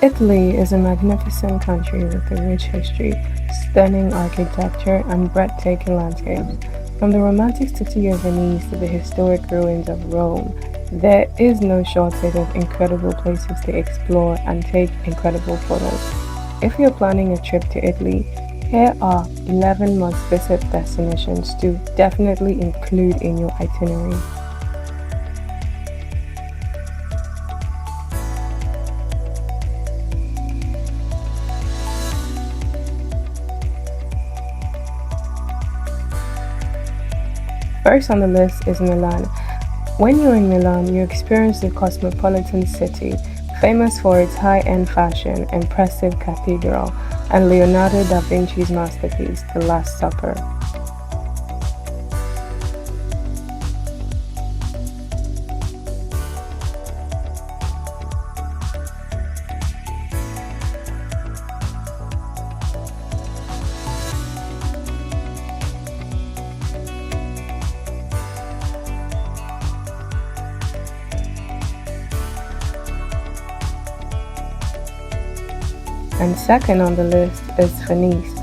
Italy is a magnificent country with a rich history, stunning architecture, and breathtaking landscapes. From the romantic city of Venice to the historic ruins of Rome, there is no shortage of incredible places to explore and take incredible photos. If you're planning a trip to Italy, here are 11 must visit destinations to definitely include in your itinerary. First on the list is Milan. When you're in Milan, you experience the cosmopolitan city, famous for its high-end fashion, impressive cathedral, and Leonardo da Vinci's masterpiece, The Last Supper. And second on the list is Venice.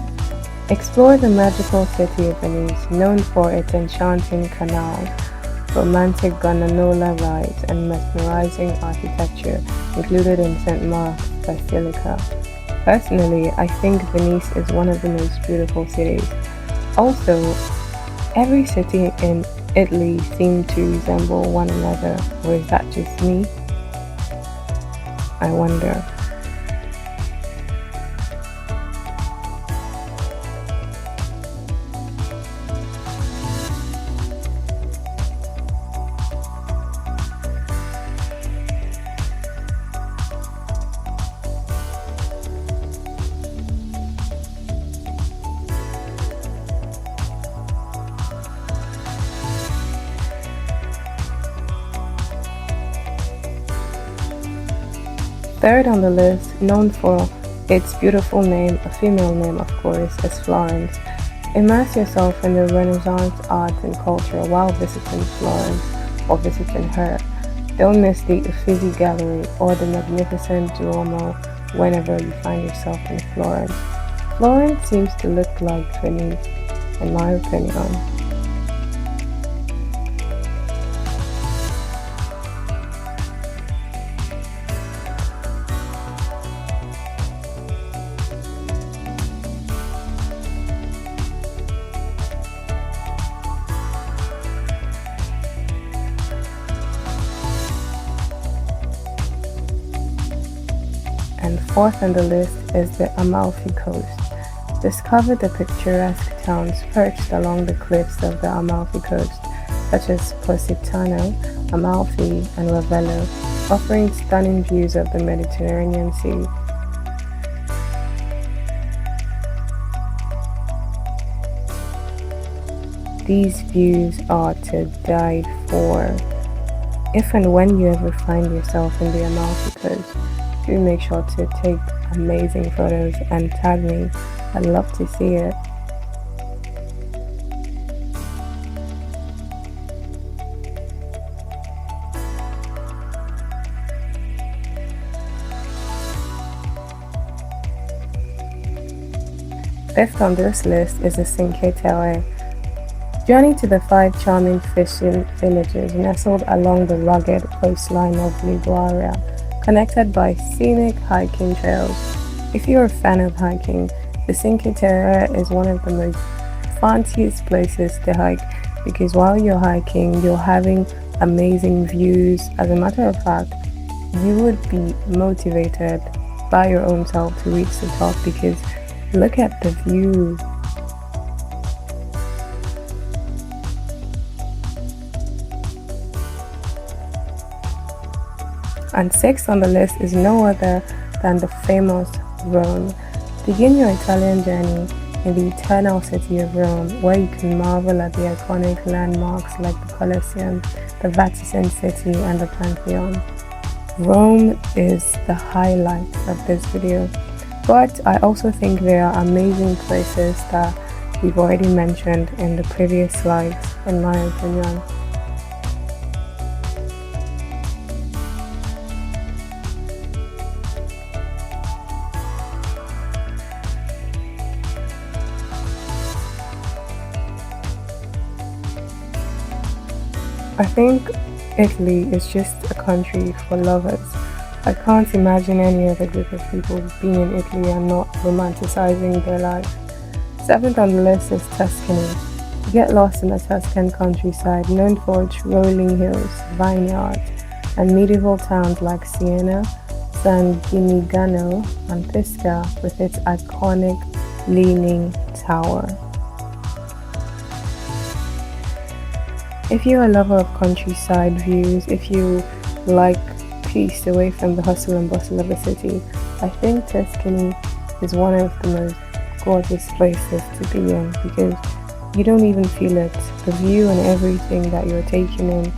Explore the magical city of Venice, known for its enchanting canals, romantic gondola rides, and mesmerizing architecture included in St. Mark's Basilica. Personally, I think Venice is one of the most beautiful cities. Also, every city in Italy seems to resemble one another, or is that just me? I wonder. Third on the list, known for its beautiful name, a female name of course, is Florence. Immerse yourself in the Renaissance art and culture while visiting Florence or visiting her. Don't miss the Uffizi Gallery or the magnificent Duomo whenever you find yourself in Florence. Florence seems to look like Venice, in my opinion. And fourth on the list is the Amalfi Coast. Discover the picturesque towns perched along the cliffs of the Amalfi Coast, such as Positano, Amalfi, and Ravello, offering stunning views of the Mediterranean Sea. These views are to die for. If and when you ever find yourself in the Amalfi Coast, do make sure to take amazing photos and tag me. I'd love to see it. Fifth on this list is the Cinque Terre. Journey to the 5 charming fishing villages nestled along the rugged coastline of Liguria, connected by scenic hiking trails. If you're a fan of hiking, the Cinque Terre is one of the most fanciest places to hike because while you're hiking, you're having amazing views. As a matter of fact, you would be motivated by your own self to reach the top because look at the view. And sixth on the list is no other than the famous Rome. Begin your Italian journey in the eternal city of Rome, where you can marvel at the iconic landmarks like the Colosseum, the Vatican City, and the Pantheon. Rome is the highlight of this video, but I also think there are amazing places that we've already mentioned in the previous slides, in my opinion. I think Italy is just a country for lovers. I can't imagine any other group of people being in Italy and not romanticizing their life. Seventh on the list is Tuscany. Get lost in the Tuscan countryside, known for its rolling hills, vineyards, and medieval towns like Siena, San Gimignano, and Pisca with its iconic leaning tower. If you're a lover of countryside views, if you like peace away from the hustle and bustle of the city, I think Tuscany is one of the most gorgeous places to be in because you don't even feel it. The view and everything that you're taking in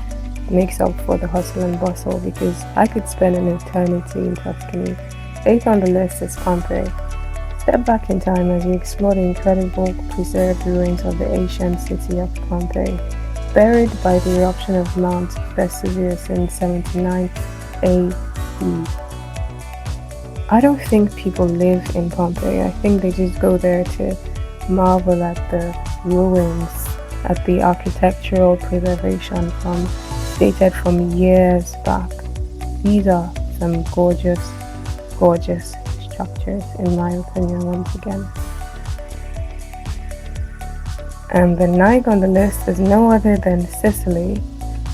makes up for the hustle and bustle because I could spend an eternity in Tuscany. Eighth on the list is Pompeii. Step back in time as you explore the incredible preserved ruins of the ancient city of Pompeii. Buried by the eruption of Mount Vesuvius in 79 AD. I don't think people live in Pompeii. I think they just go there to marvel at the ruins, at the architectural preservation dated from years back. These are some gorgeous, gorgeous structures in my opinion once again. And the ninth on the list is no other than Sicily.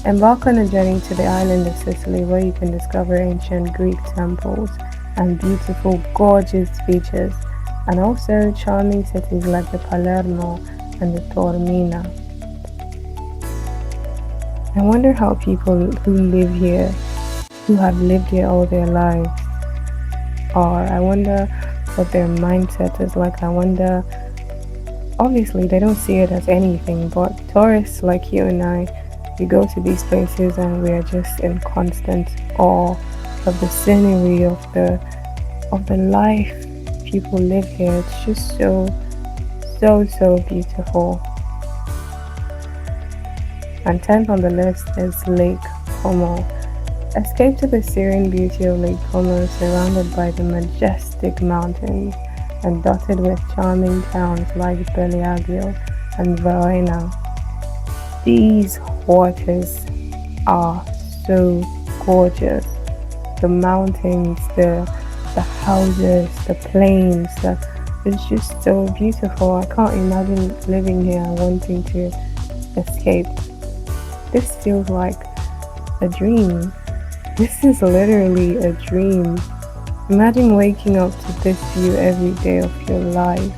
Embark on a journey to the island of Sicily where you can discover ancient Greek temples and beautiful, gorgeous beaches, and also charming cities like the Palermo and the Taormina. I wonder how people who live here, who have lived here all their lives, are. I wonder what their mindset is like. I wonder, obviously they don't see it as anything, but tourists like you and I, we go to these places and we are just in constant awe of the scenery, of the life people live here. It's just so beautiful. And 10th on the list is Lake Como. Escape to the serene beauty of Lake Como, surrounded by the majestic mountains and dotted with charming towns like Bellagio and Verona. These waters are so gorgeous. The mountains, the houses, the plains, it's just so beautiful. I can't imagine living here and wanting to escape. This feels like a dream. This is literally a dream. Imagine waking up to this view every day of your life.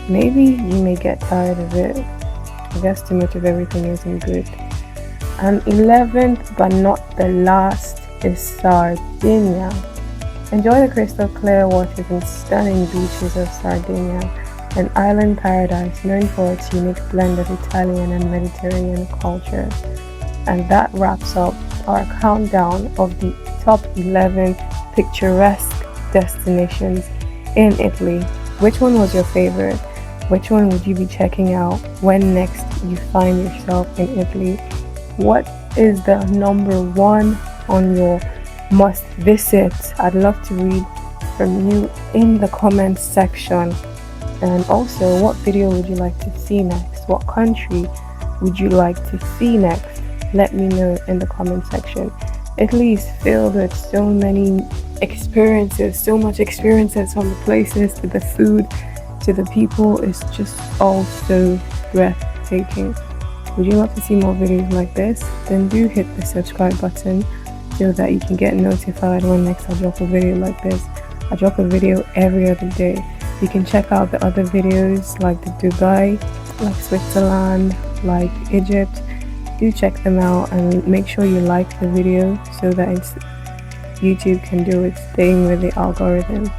Maybe you may get tired of it. I guess too much of everything isn't good. And 11th but not the last is Sardinia. Enjoy the crystal clear waters and stunning beaches of Sardinia, an island paradise known for its unique blend of Italian and Mediterranean culture. And that wraps up our countdown of the top 11 picturesque destinations in Italy. Which one was your favorite? Which one would you be checking out when next you find yourself in Italy? What is the number one on your must visit? I'd love to read from you in the comments section. And also, what video would you like to see next? What country would you like to see next? Let me know in the comment section. Italy is filled with so many experiences, so much experiences, from the places to the food to the people. It's just all so breathtaking. Would you love to see more videos like this? Then do hit the subscribe button so that you can get notified when next I drop a video like this. I drop a video every other day. You can check out the other videos like the Dubai, like Switzerland, like Egypt. Do check them out and make sure you like the video so that YouTube can do its thing with the algorithm.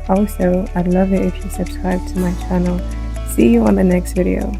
Also, I'd love it if you subscribe to my channel. See you on the next video.